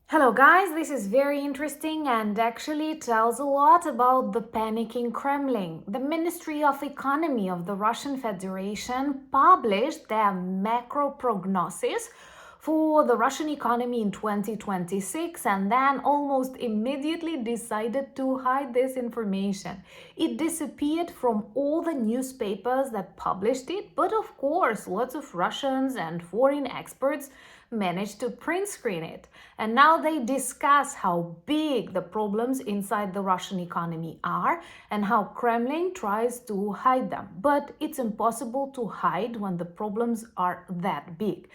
Hello guys, this is very interesting and actually tells a lot about the panicking Kremlin. The Ministry of Economy of the Russian Federation published their macro prognosis for the Russian economy in 2026 and then almost immediately decided to hide this information. It disappeared from all the newspapers that published it, but of course, lots of Russians and foreign experts managed to print screen it. And now they discuss how big the problems inside the Russian economy are and how Kremlin tries to hide them. But it's impossible to hide when the problems are that big.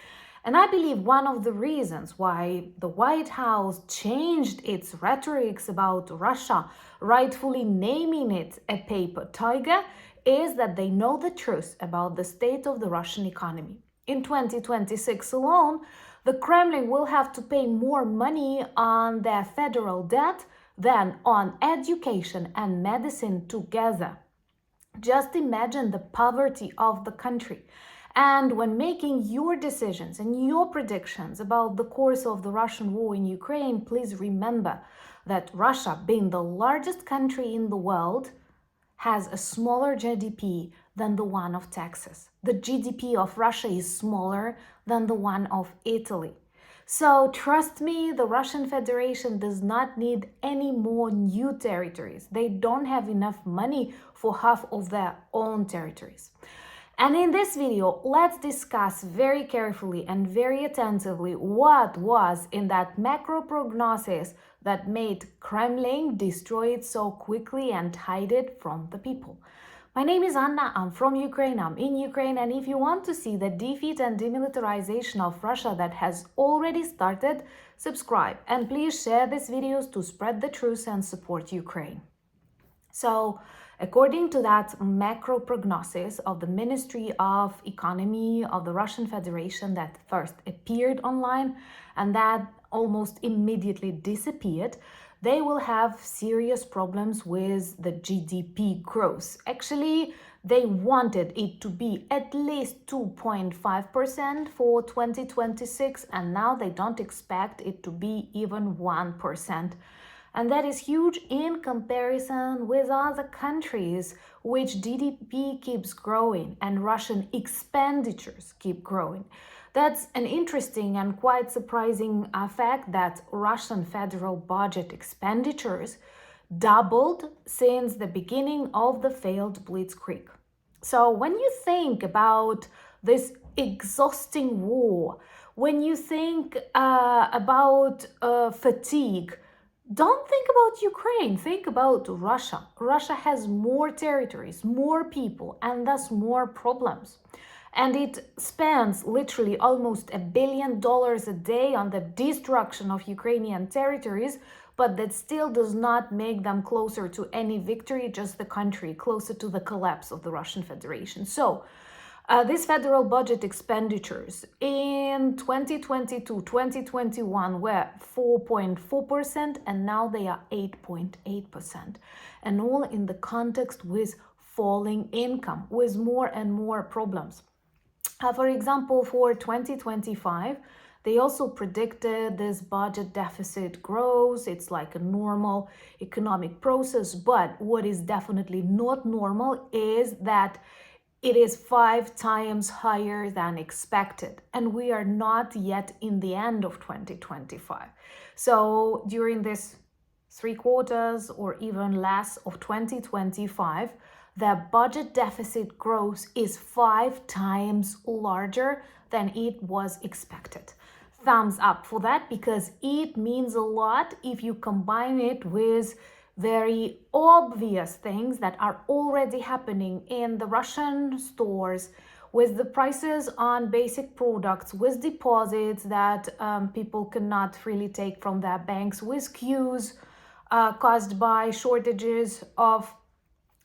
And I believe one of the reasons why the White House changed its rhetorics about Russia, rightfully naming it a paper tiger, is that they know the truth about the state of the Russian economy. In 2026 alone, the Kremlin will have to pay more money on their federal debt than on education and medicine together. Just imagine the poverty of the country. And when making your decisions and your predictions about the course of the Russian war in Ukraine, please remember that Russia, being the largest country in the world, has a smaller GDP than the one of Texas. The GDP of Russia is smaller than the one of Italy. So trust me, the Russian Federation does not need any more new territories. They don't have enough money for half of their own territories. And in this video, let's discuss very carefully and very attentively what was in that macro prognosis that made Kremlin destroy it so quickly and hide it from the people. My name is Anna, I'm from Ukraine, I'm in Ukraine, and if you want to see the defeat and demilitarization of Russia that has already started, subscribe and please share these videos to spread the truth and support Ukraine. So, according to that macro prognosis of the Ministry of Economy of the Russian Federation that first appeared online and that almost immediately disappeared, they will have serious problems with the GDP growth. Actually, they wanted it to be at least 2.5% for 2026, and now they don't expect it to be even 1%. And that is huge in comparison with other countries, which GDP keeps growing and Russian expenditures keep growing. That's an interesting and quite surprising fact that Russian federal budget expenditures doubled since the beginning of the failed blitzkrieg. So when you think about this exhausting war, when you think about fatigue, don't think about Ukraine, think about Russia. Russia has more territories, more people, and thus more problems. And it spends literally almost $1 billion a day on the destruction of Ukrainian territories, but that still does not make them closer to any victory, just the country closer to the collapse of the Russian Federation. So, these federal budget expenditures in 2022-2021 were 4.4% and now they are 8.8%. And all in the context with falling income, with more and more problems. For example, for 2025, they also predicted this budget deficit grows. It's like a normal economic process. But what is definitely not normal is that it is 5 times higher than expected. And we are not yet in the end of 2025. So during this 3 quarters or even less of 2025, the budget deficit growth is 5 times larger than it was expected. Thumbs up for that, because it means a lot if you combine it with very obvious things that are already happening in the Russian stores, with the prices on basic products, with deposits that people cannot really take from their banks, with queues caused by shortages of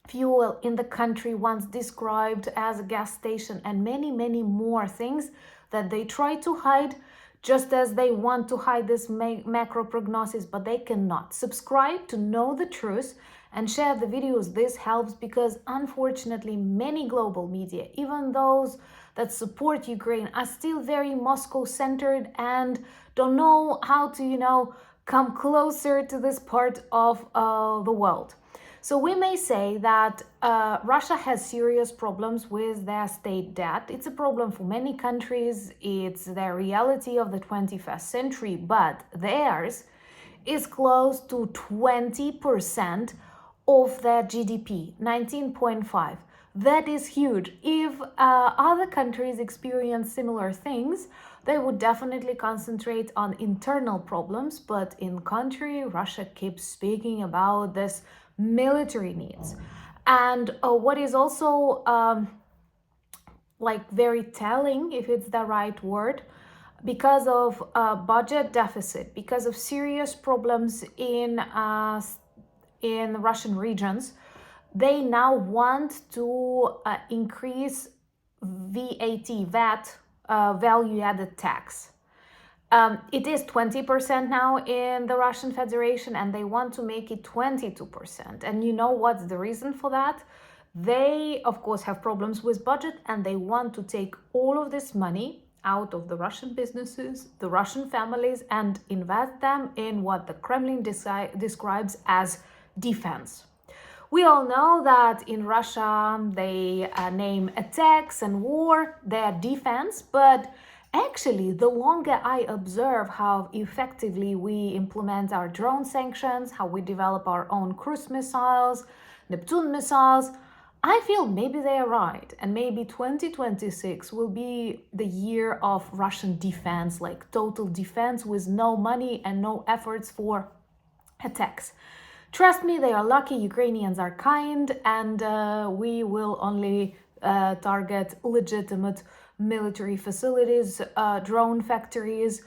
fuel in the country once described as a gas station, and many, many more things that they try to hide, just as they want to hide this macro prognosis, but they cannot. Subscribe to know the truth and share the videos. This helps because unfortunately many global media, even those that support Ukraine are still very Moscow-centered and don't know how to, come closer to this part of the world. So we may say that Russia has serious problems with their state debt. It's a problem for many countries. It's the reality of the 21st century, but theirs is close to 20% of their GDP, 19.5. That is huge. If other countries experience similar things, they would definitely concentrate on internal problems. But in contrary, Russia keeps speaking about this military needs. And what is also very telling, if it's the right word, because of budget deficit, because of serious problems in Russian regions, they now want to increase VAT, value-added tax. It is 20% now in the Russian Federation, and they want to make it 22%. And you know what's the reason for that? They, of course, have problems with budget, and they want to take all of this money out of the Russian businesses, the Russian families, and invest them in what the Kremlin describes as defense. We all know that in Russia they name attacks and war their defense, but actually, the longer I observe how effectively we implement our drone sanctions, how we develop our own cruise missiles, Neptune missiles, I feel maybe they are right. And maybe 2026 will be the year of Russian defense, like total defense with no money and no efforts for attacks. Trust me, they are lucky. Ukrainians are kind, and we will only target legitimate military facilities, drone factories.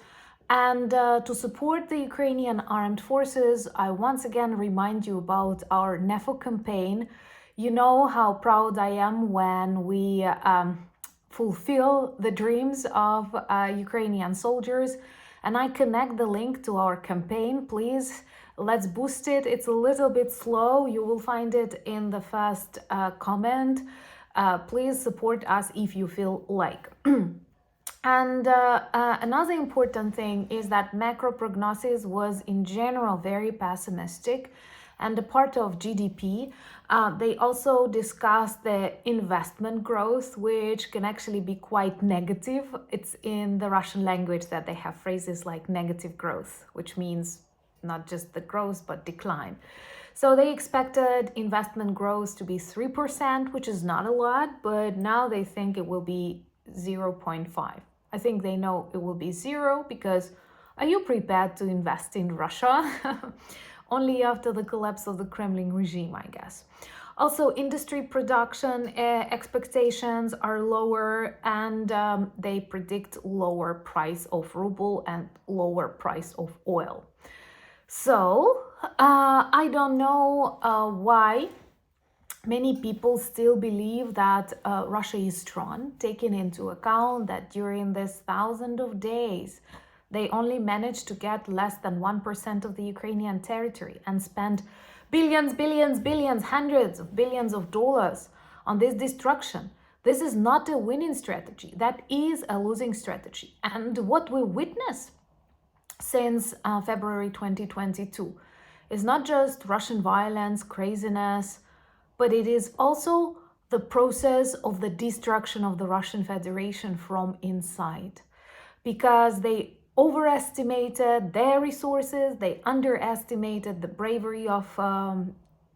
And to support the Ukrainian armed forces, I once again remind you about our NEFO campaign. You know how proud I am when we fulfill the dreams of Ukrainian soldiers. And I connect the link to our campaign. Please, let's boost it. It's a little bit slow. You will find it in the first comment. Please support us if you feel like. And another important thing is that macro prognosis was in general very pessimistic. And a part of GDP, they also discussed the investment growth, which can actually be quite negative. It's in the Russian language that they have phrases like negative growth, which means not just the growth, but decline. So they expected investment growth to be 3%, which is not a lot, but now they think it will be 0.5. I think they know it will be 0 because are you prepared to invest in Russia? Only after the collapse of the Kremlin regime, I guess. Also, industry production expectations are lower, and they predict lower price of ruble and lower price of oil. So, I don't know why many people still believe that Russia is strong, taking into account that during this 1,000 of days, they only managed to get less than 1% of the Ukrainian territory and spend billions, hundreds of billions of dollars on this destruction. This is not a winning strategy. That is a losing strategy. And what we witness since February 2022 is not just Russian violence, craziness, but it is also the process of the destruction of the Russian Federation from inside. Because they overestimated their resources, they underestimated the bravery of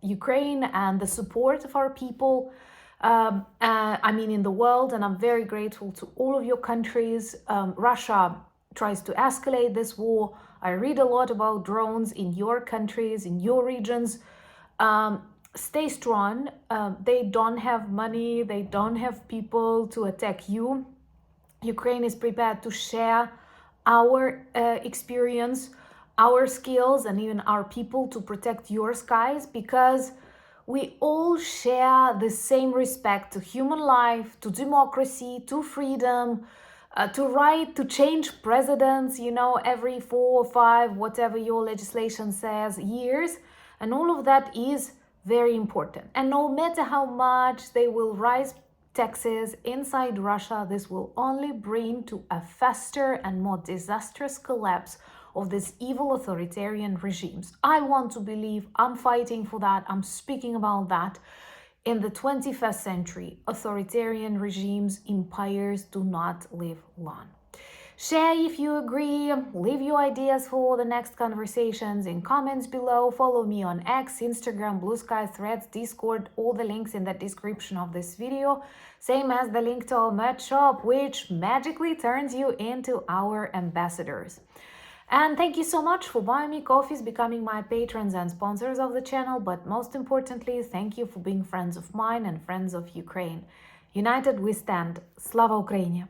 Ukraine and the support of our people, in the world, and I'm very grateful to all of your countries. Russia tries to escalate this war. I read a lot about drones in your countries, in your regions. Stay strong. They don't have money, they don't have people to attack you. Ukraine is prepared to share our experience, our skills, and even our people to protect your skies, because we all share the same respect to human life, to democracy, to freedom, to right to change presidents, every 4 or 5, whatever your legislation says, years. And all of that is very important. And no matter how much they will rise taxes inside Russia, this will only bring to a faster and more disastrous collapse of these evil authoritarian regimes. I want to believe, I'm fighting for that, I'm speaking about that. In the 21st century, authoritarian regimes, empires do not live long. Share if you agree, leave your ideas for the next conversations in comments below, follow me on X, Instagram, Blue Sky, Threads, Discord, all the links in the description of this video, same as the link to our merch shop, which magically turns you into our ambassadors. And thank you so much for buying me coffees, becoming my patrons and sponsors of the channel, but most importantly, thank you for being friends of mine and friends of Ukraine. United we stand. Slava Ukraini!